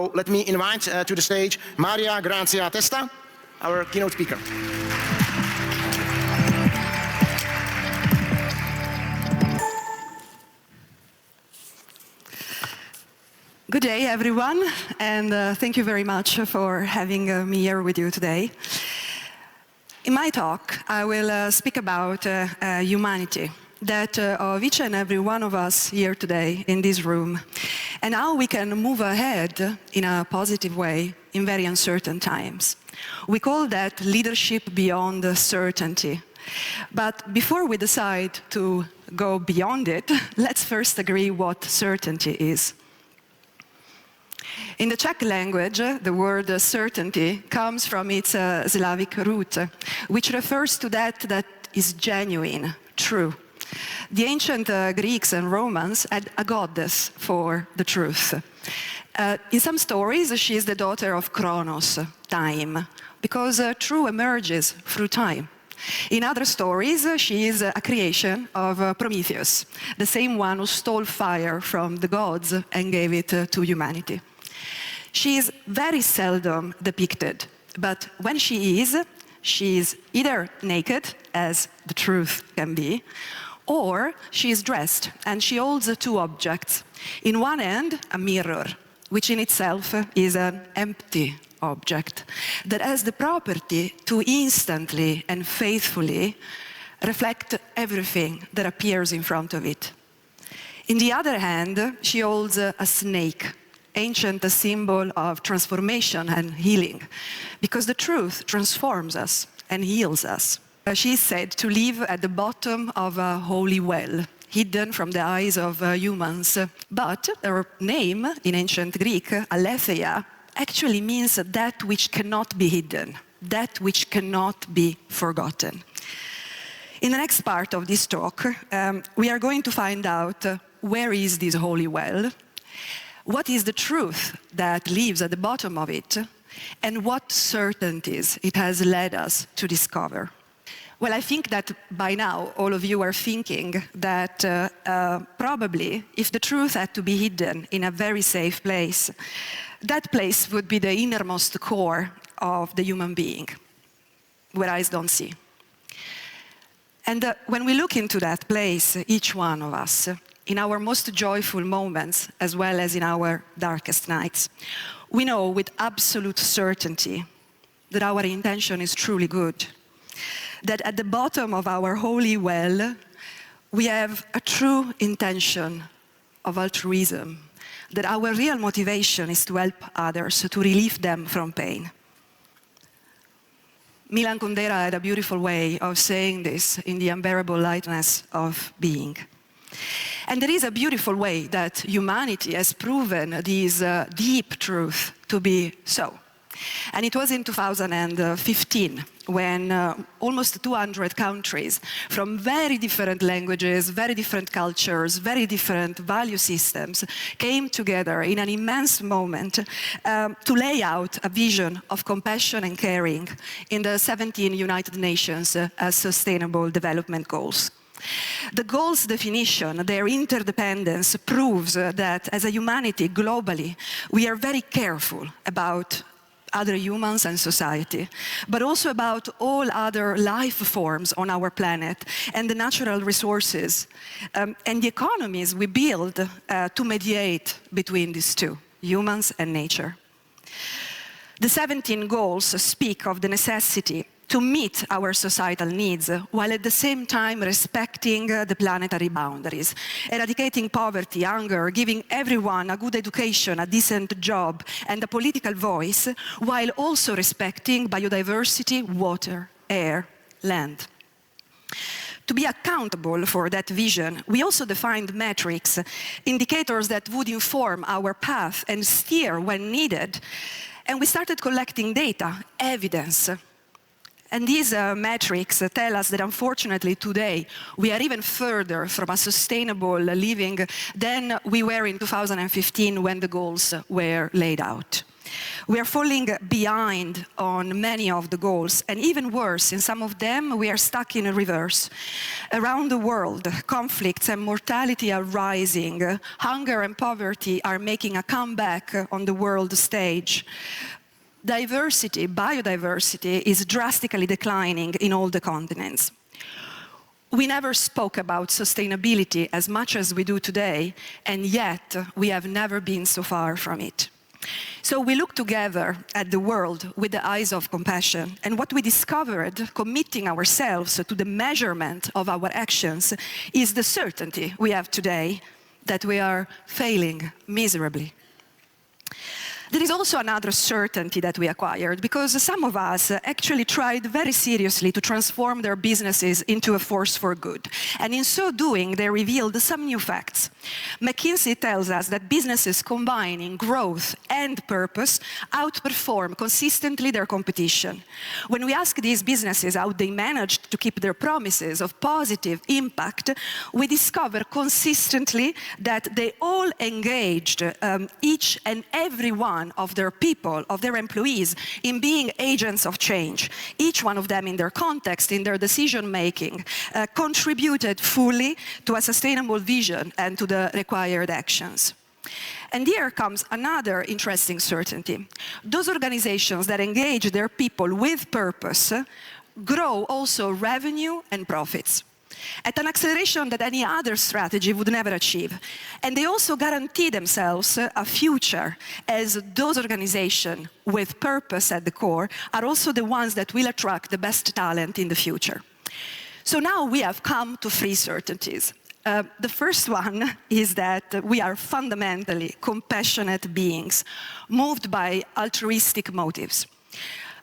Let me invite to the stage Maria Grazia Testa, our keynote speaker. Good day, everyone, and thank you very much for having me here with you today. In my talk, I will speak about humanity, that of each and every one of us here today in this room, and how we can move ahead in a positive way in very uncertain times. We call that leadership beyond certainty. But before we decide to go beyond it, let's first agree what certainty is. In the Czech language, the word certainty comes from its Slavic root, which refers to that is genuine, true. The ancient Greeks and Romans had a goddess for the truth. In some stories, she is the daughter of Kronos, time, because true emerges through time. In other stories, she is a creation of Prometheus, the same one who stole fire from the gods and gave it to humanity. She is very seldom depicted, but when she is either naked, as the truth can be, or she is dressed and she holds two objects. In one hand, a mirror, which in itself is an empty object that has the property to instantly and faithfully reflect everything that appears in front of it. In the other hand, she holds a snake, ancient symbol of transformation and healing, because the truth transforms us and heals us. She is said to live at the bottom of a holy well, hidden from the eyes of humans. But her name in ancient Greek, aletheia, actually means that which cannot be hidden, that which cannot be forgotten. In the next part of this talk, we are going to find out where is this holy well, what is the truth that lives at the bottom of it, and what certainties it has led us to discover. Well, I think that by now all of you are thinking that probably if the truth had to be hidden in a very safe place, that place would be the innermost core of the human being, where eyes don't see. And when we look into that place, each one of us, in our most joyful moments, as well as in our darkest nights, we know with absolute certainty that our intention is truly good, that at the bottom of our holy well, we have a true intention of altruism, that our real motivation is to help others, to relieve them from pain. Milan Kundera had a beautiful way of saying this in The Unbearable Lightness of Being. And there is a beautiful way that humanity has proven this deep truth to be so. And it was in 2015 when almost 200 countries from very different languages, very different cultures, very different value systems came together in an immense moment to lay out a vision of compassion and caring in the 17 United Nations Sustainable Development Goals. The goals' definition, their interdependence, proves that as a humanity globally, we are very careful about other humans and society, but also about all other life forms on our planet and the natural resources and the economies we build to mediate between these two, humans and nature. The 17 goals speak of the necessity to meet our societal needs, while at the same time respecting the planetary boundaries, eradicating poverty, hunger, giving everyone a good education, a decent job, and a political voice, while also respecting biodiversity, water, air, land. To be accountable for that vision, we also defined metrics, indicators that would inform our path and steer when needed, and we started collecting data, evidence. And these metrics tell us that unfortunately today we are even further from a sustainable living than we were in 2015 when the goals were laid out. We are falling behind on many of the goals, and even worse, in some of them, we are stuck in a reverse. Around the world, conflicts and mortality are rising. Hunger and poverty are making a comeback on the world stage. Biodiversity is drastically declining in all the continents. We never spoke about sustainability as much as we do today, and yet we have never been so far from it. So we look together at the world with the eyes of compassion, and what we discovered, committing ourselves to the measurement of our actions, is the certainty we have today that we are failing miserably. There is also another certainty that we acquired, because some of us actually tried very seriously to transform their businesses into a force for good. And in so doing, they revealed some new facts. McKinsey tells us that businesses combining growth and purpose outperform consistently their competition. When we ask these businesses how they managed to keep their promises of positive impact, we discover consistently that they all engaged each and every one of their people, of their employees, in being agents of change. Each one of them in their context, in their decision-making, contributed fully to a sustainable vision and to the required actions. And here comes another interesting certainty. Those organizations that engage their people with purpose grow also revenue and profits at an acceleration that any other strategy would never achieve. And they also guarantee themselves a future, as those organizations with purpose at the core are also the ones that will attract the best talent in the future. So now we have come to three certainties. The first one is that we are fundamentally compassionate beings, moved by altruistic motives.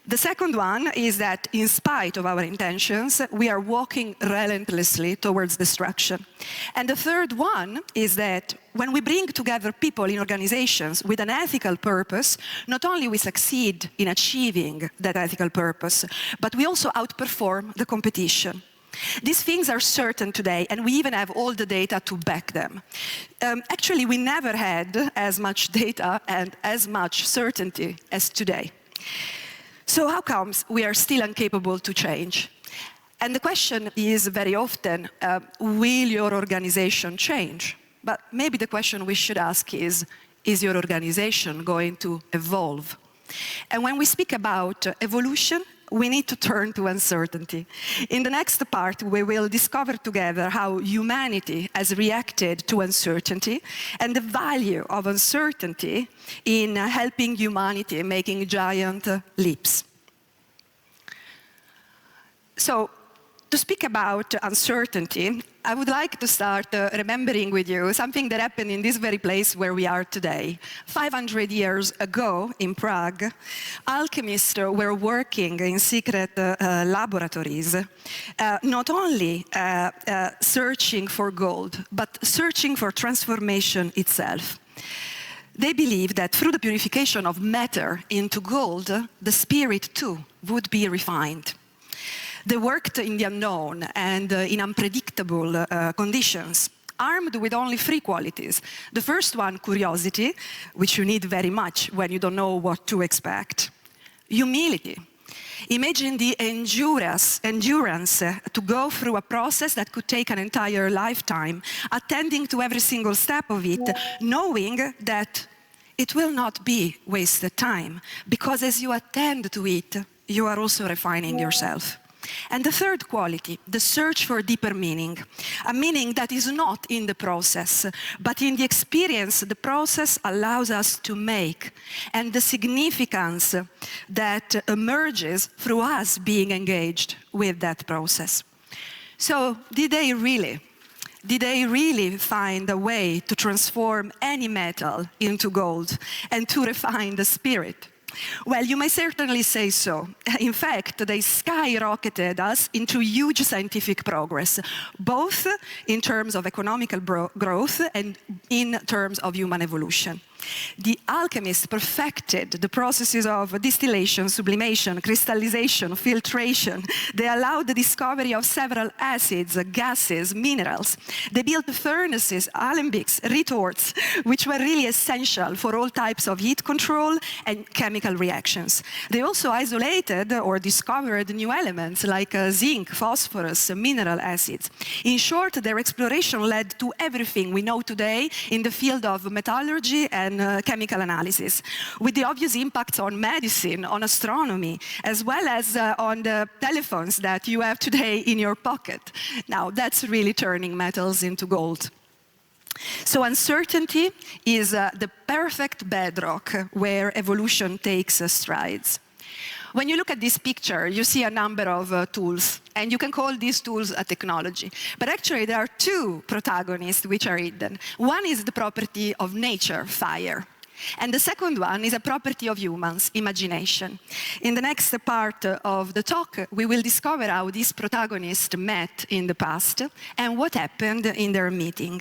The second one is that in spite of our intentions, we are walking relentlessly towards destruction. And the third one is that when we bring together people in organizations with an ethical purpose, not only we succeed in achieving that ethical purpose, but we also outperform the competition. These things are certain today, and we even have all the data to back them. Actually, we never had as much data and as much certainty as today. So how comes we are still incapable to change? And the question is very often, will your organization change? But maybe the question we should ask is your organization going to evolve? And when we speak about evolution, we need to turn to uncertainty. In the next part, we will discover together how humanity has reacted to uncertainty and the value of uncertainty in helping humanity making giant leaps. So, to speak about uncertainty, I would like to start remembering with you something that happened in this very place where we are today. 500 years ago in Prague, alchemists were working in secret laboratories, not only searching for gold, but searching for transformation itself. They believed that through the purification of matter into gold, the spirit too would be refined. They worked in the unknown and in unpredictable conditions, armed with only three qualities. The first one, curiosity, which you need very much when you don't know what to expect. Humility. Imagine the endurance to go through a process that could take an entire lifetime, attending to every single step of it, knowing that it will not be wasted time, because as you attend to it, you are also refining yourself. And the third quality, the search for deeper meaning, a meaning that is not in the process, but in the experience the process allows us to make, and the significance that emerges through us being engaged with that process. So, did they really find a way to transform any metal into gold and to refine the spirit? Well, you may certainly say so. In fact, they skyrocketed us into huge scientific progress, both in terms of economical growth and in terms of human evolution. The alchemists perfected the processes of distillation, sublimation, crystallization, filtration. They allowed the discovery of several acids, gases, minerals. They built furnaces, alembics, retorts, which were really essential for all types of heat control and chemical reactions. They also isolated or discovered new elements like zinc, phosphorus, mineral acids. In short, their exploration led to everything we know today in the field of metallurgy and chemical analysis, with the obvious impacts on medicine, on astronomy, as well as on the telephones that you have today in your pocket. Now, that's really turning metals into gold. So uncertainty is the perfect bedrock where evolution takes strides. When you look at this picture, you see a number of tools, and you can call these tools a technology. But actually, there are two protagonists which are hidden. One is the property of nature, fire. And the second one is a property of humans, imagination. In the next part of the talk, we will discover how these protagonists met in the past and what happened in their meeting.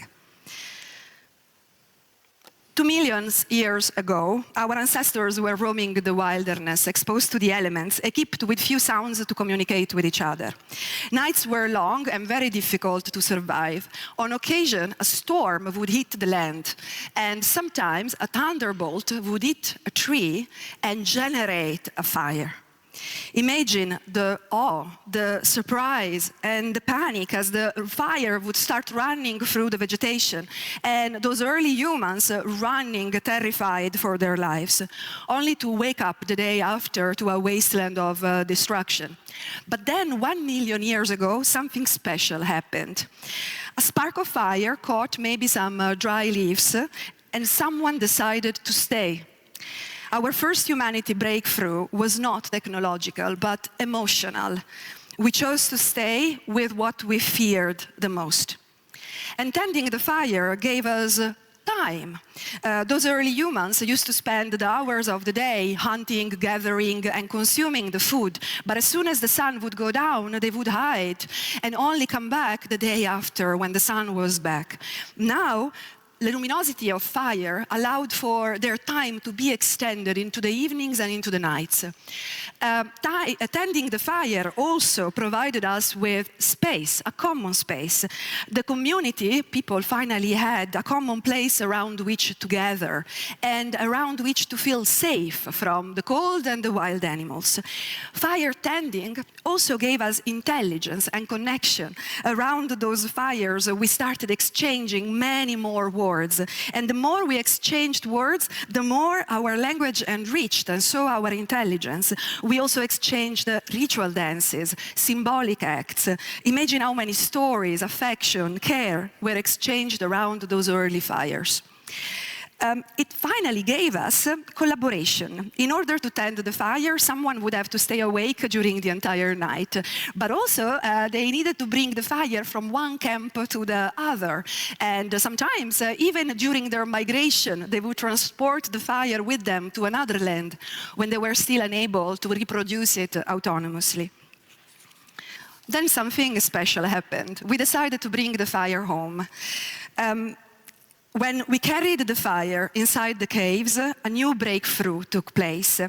2 million years ago, our ancestors were roaming the wilderness, exposed to the elements, equipped with few sounds to communicate with each other. Nights were long and very difficult to survive. On occasion, a storm would hit the land, and sometimes a thunderbolt would hit a tree and generate a fire. Imagine the awe, the surprise, and the panic as the fire would start running through the vegetation, and those early humans running terrified for their lives, only to wake up the day after to a wasteland of destruction. But then 1 million years ago, something special happened. A spark of fire caught maybe some dry leaves, and someone decided to stay. Our first humanity breakthrough was not technological, but emotional. We chose to stay with what we feared the most. And tending the fire gave us time. Those early humans used to spend the hours of the day hunting, gathering, and consuming the food. But as soon as the sun would go down, they would hide and only come back the day after when the sun was back. Now, the luminosity of fire allowed for their time to be extended into the evenings and into the nights. Attending the fire also provided us with space, a common space. The community, people finally had a common place around which to gather and around which to feel safe from the cold and the wild animals. Fire tending also gave us intelligence and connection. Around those fires, we started exchanging many more words. And the more we exchanged words, the more our language enriched, and so our intelligence. We also exchanged ritual dances, symbolic acts. Imagine how many stories, affection, care were exchanged around those early fires. It finally gave us collaboration. In order to tend the fire, someone would have to stay awake during the entire night. But also, they needed to bring the fire from one camp to the other. And sometimes, even during their migration, they would transport the fire with them to another land when they were still unable to reproduce it autonomously. Then something special happened. We decided to bring the fire home. When we carried the fire inside the caves, a new breakthrough took place.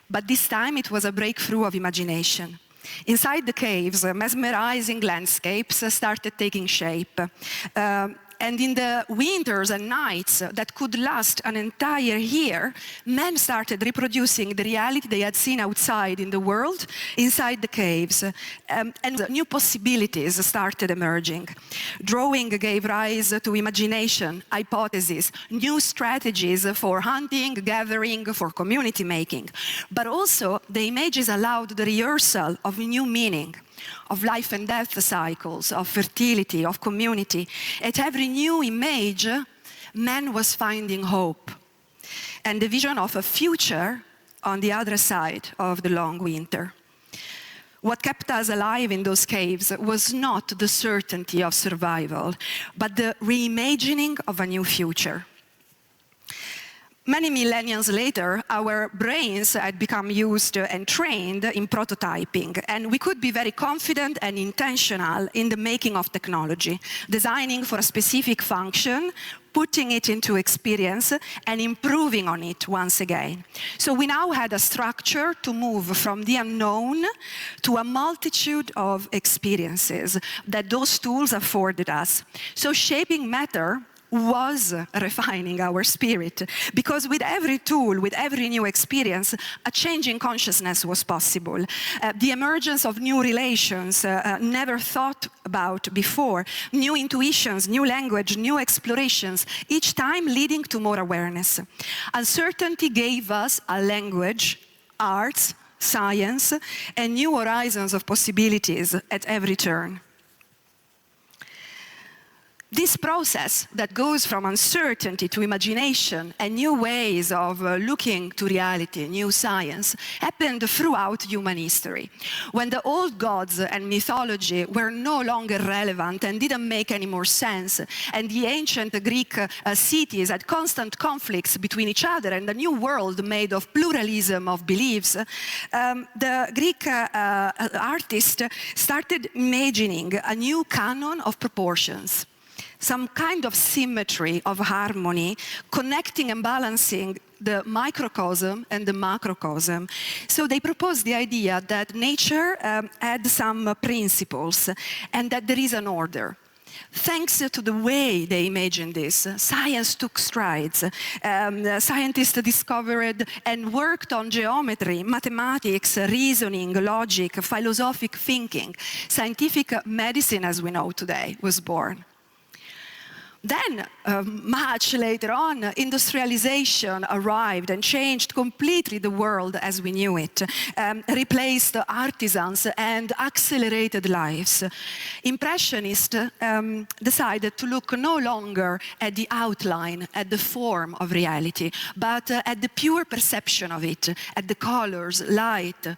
But this time it was a breakthrough of imagination. Inside the caves, mesmerizing landscapes started taking shape. And in the winters and nights that could last an entire year, men started reproducing the reality they had seen outside in the world, inside the caves. And new possibilities started emerging. Drawing gave rise to imagination, hypotheses, new strategies for hunting, gathering, for community making. But also, the images allowed the rehearsal of new meaning, of life and death cycles, of fertility, of community. At every new image, man was finding hope and the vision of a future on the other side of the long winter. What kept us alive in those caves was not the certainty of survival, but the reimagining of a new future. Many millennia later, our brains had become used and trained in prototyping, and we could be very confident and intentional in the making of technology, designing for a specific function, putting it into experience, and improving on it once again. So we now had a structure to move from the unknown to a multitude of experiences that those tools afforded us. So shaping matter was refining our spirit, because with every tool, with every new experience, a change in consciousness was possible. The emergence of new relations never thought about before, new intuitions, new language, new explorations, each time leading to more awareness. Uncertainty gave us a language, arts, science, and new horizons of possibilities at every turn. This process that goes from uncertainty to imagination and new ways of looking to reality, new science, happened throughout human history. When the old gods and mythology were no longer relevant and didn't make any more sense, and the ancient Greek cities had constant conflicts between each other and a new world made of pluralism of beliefs, the Greek artist started imagining a new canon of proportions. Some kind of symmetry, of harmony, connecting and balancing the microcosm and the macrocosm. So they proposed the idea that nature had some principles and that there is an order. Thanks to the way they imagined this, science took strides. Scientists discovered and worked on geometry, mathematics, reasoning, logic, philosophic thinking. Scientific medicine, as we know today, was born. Then, much later on, industrialization arrived and changed completely the world as we knew it, replaced artisans and accelerated lives. Impressionists decided to look no longer at the outline, at the form of reality, but at the pure perception of it, at the colors, light,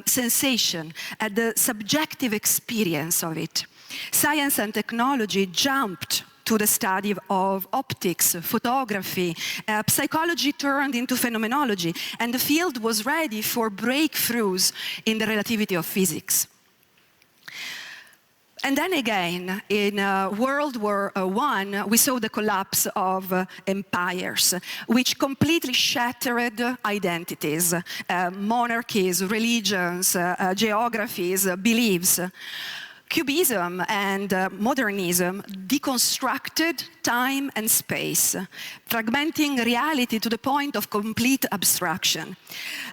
sensation, at the subjective experience of it. Science and technology jumped to the study of optics, photography. Psychology turned into phenomenology, and the field was ready for breakthroughs in the relativity of physics. And then again, in World War I, we saw the collapse of empires, which completely shattered identities, monarchies, religions, geographies, beliefs. Cubism and modernism deconstructed time and space, fragmenting reality to the point of complete abstraction.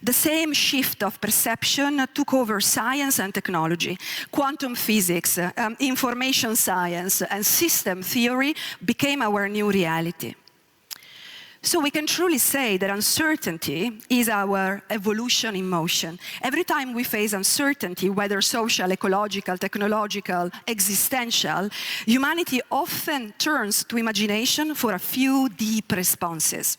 The same shift of perception took over science and technology. Quantum physics, information science, and system theory became our new reality. So we can truly say that uncertainty is our evolution in motion. Every time we face uncertainty, whether social, ecological, technological, existential, humanity often turns to imagination for a few deep responses.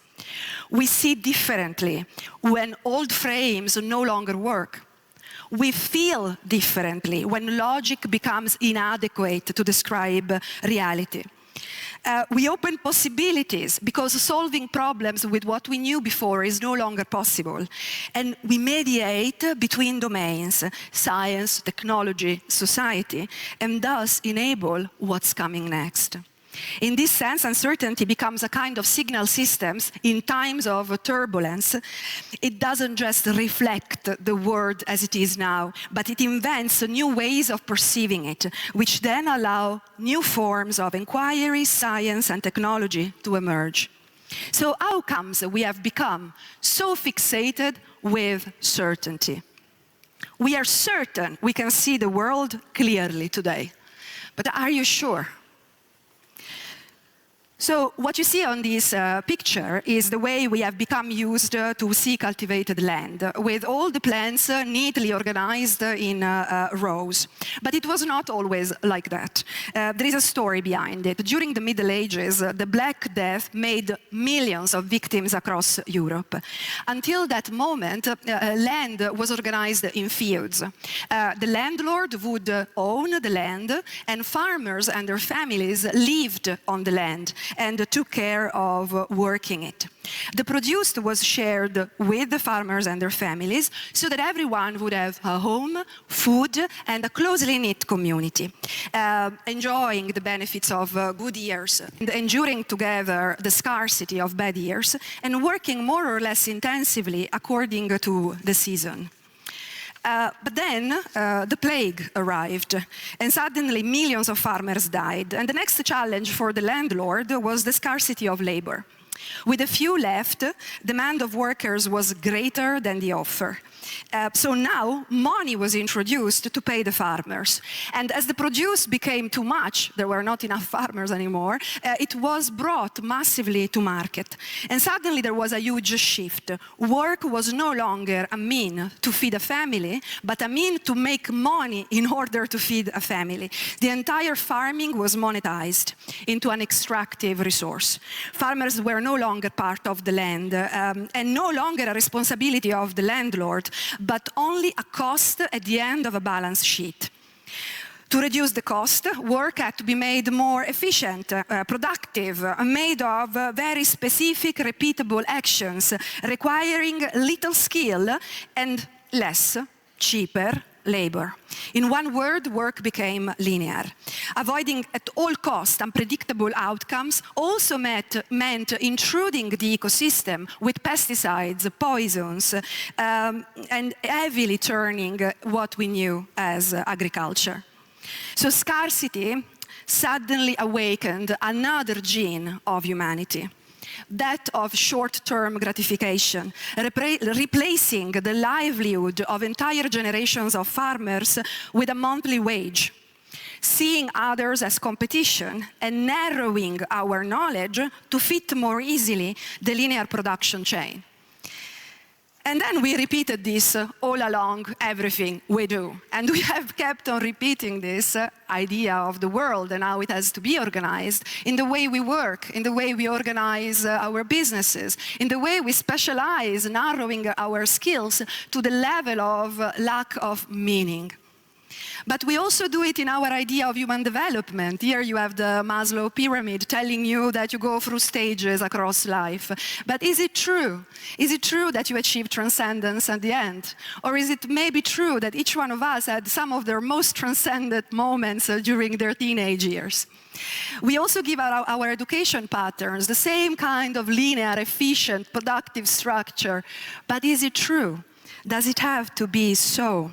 We see differently when old frames no longer work. We feel differently when logic becomes inadequate to describe reality. We open possibilities because solving problems with what we knew before is no longer possible. And we mediate between domains, science, technology, society, and thus enable what's coming next. In this sense, uncertainty becomes a kind of signal systems in times of turbulence. It doesn't just reflect the world as it is now, but it invents new ways of perceiving it, which then allow new forms of inquiry, science, and technology to emerge. So how comes we have become so fixated with certainty? We are certain we can see the world clearly today, but are you sure? So what you see on this picture is the way we have become used to see cultivated land, with all the plants neatly organized in rows. But it was not always like that. There is a story behind it. During the Middle Ages, the Black Death made millions of victims across Europe. Until that moment, land was organized in fields. The landlord would own the land, and farmers and their families lived on the land. and took care of working it. The produce was shared with the farmers and their families so that everyone would have a home, food, and a closely knit community, enjoying the benefits of good years, and enduring together the scarcity of bad years, and working more or less intensively according to the season. But then the plague arrived, and suddenly millions of farmers died. And the next challenge for the landlord was the scarcity of labor. With a few left, the demand of workers was greater than the offer. So now money was introduced to pay the farmers. And as the produce became too much, there were not enough farmers anymore, it was brought massively to market. And suddenly there was a huge shift. Work was no longer a mean to feed a family, but a mean to make money in order to feed a family. The entire farming was monetized into an extractive resource. Farmers were no longer part of the land and no longer a responsibility of the landlord, but only a cost at the end of a balance sheet. To reduce the cost, work had to be made more efficient, productive, made of very specific, repeatable actions, requiring little skill and less, cheaper labor. In one word, work became linear. Avoiding at all costs unpredictable outcomes also meant intruding the ecosystem with pesticides, poisons, and heavily turning what we knew as agriculture. So scarcity suddenly awakened another gene of humanity, that of short-term gratification, replacing the livelihood of entire generations of farmers with a monthly wage, seeing others as competition and narrowing our knowledge to fit more easily the linear production chain. And then we repeated this all along everything we do. And we have kept on repeating this idea of the world and how it has to be organized in the way we work, in the way we organize our businesses, in the way we specialize, narrowing our skills to the level of lack of meaning. But we also do it in our idea of human development. Here you have the Maslow pyramid telling you that you go through stages across life. But is it true? Is it true that you achieve transcendence at the end? Or is it maybe true that each one of us had some of their most transcendent moments during their teenage years? We also give our education patterns the same kind of linear, efficient, productive structure. But is it true? Does it have to be so?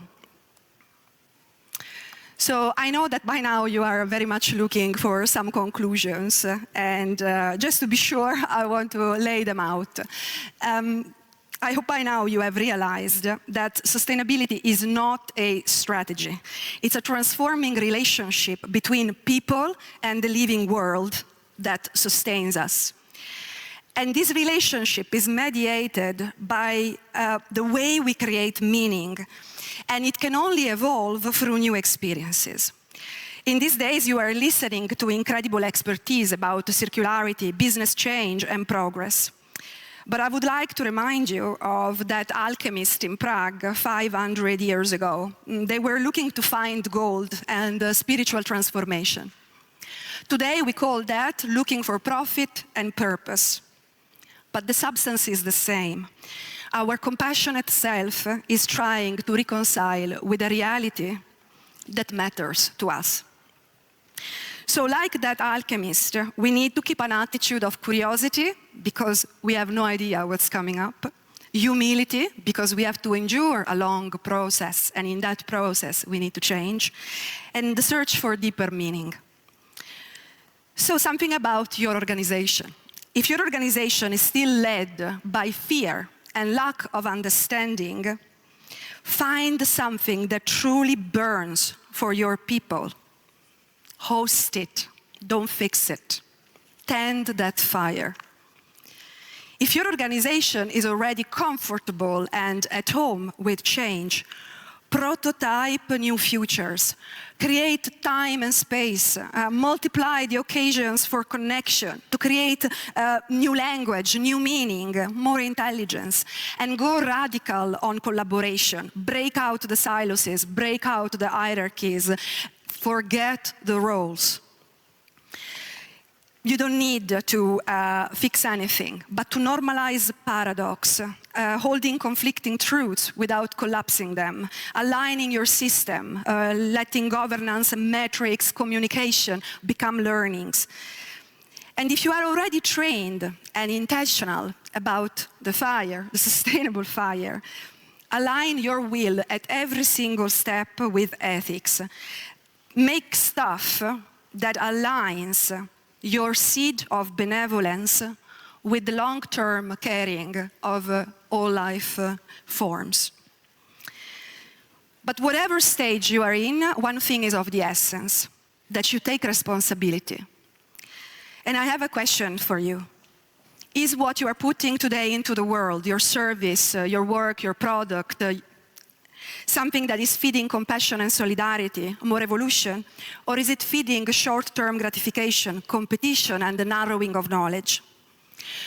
So I know that by now you are very much looking for some conclusions, and just to be sure, I want to lay them out. I hope by now you have realized that sustainability is not a strategy. It's a transforming relationship between people and the living world that sustains us. And this relationship is mediated by the way we create meaning. And it can only evolve through new experiences. In these days, you are listening to incredible expertise about circularity, business change, and progress. But I would like to remind you of that alchemist in Prague 500 years ago. They were looking to find gold and spiritual transformation. Today, we call that looking for profit and purpose. But the substance is the same. Our compassionate self is trying to reconcile with a reality that matters to us. So like that alchemist, we need to keep an attitude of curiosity because we have no idea what's coming up. Humility, because we have to endure a long process, and in that process we need to change. And the search for deeper meaning. So something about your organization. If your organization is still led by fear and lack of understanding, find something that truly burns for your people. Host it, don't fix it. Tend that fire. If your organization is already comfortable and at home with change, prototype new futures, create time and space, multiply the occasions for connection, to create new language, new meaning, more intelligence, and go radical on collaboration. Break out the silos, break out the hierarchies, forget the roles. You don't need to fix anything, but to normalize paradox, holding conflicting truths without collapsing them, aligning your system, letting governance, metrics, communication become learnings. And if you are already trained and intentional about the fire, the sustainable fire, align your will at every single step with ethics. Make stuff that aligns your seed of benevolence with the long-term caring of all life forms. But whatever stage you are in, one thing is of the essence, that you take responsibility. And I have a question for you. Is what you are putting today into the world, your service, your work, your product, something that is feeding compassion and solidarity, more evolution, or is it feeding short-term gratification, competition, and the narrowing of knowledge?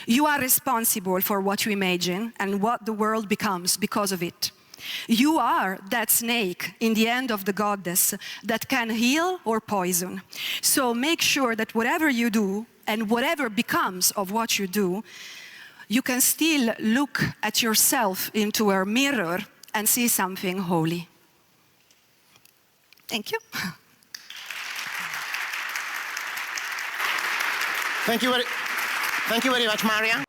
You are responsible for what you imagine and what the world becomes because of it. You are that snake in the end of the goddess that can heal or poison. So make sure that whatever you do and whatever becomes of what you do, you can still look at yourself into a mirror and see something holy. Thank you. Thank you very much, Maria.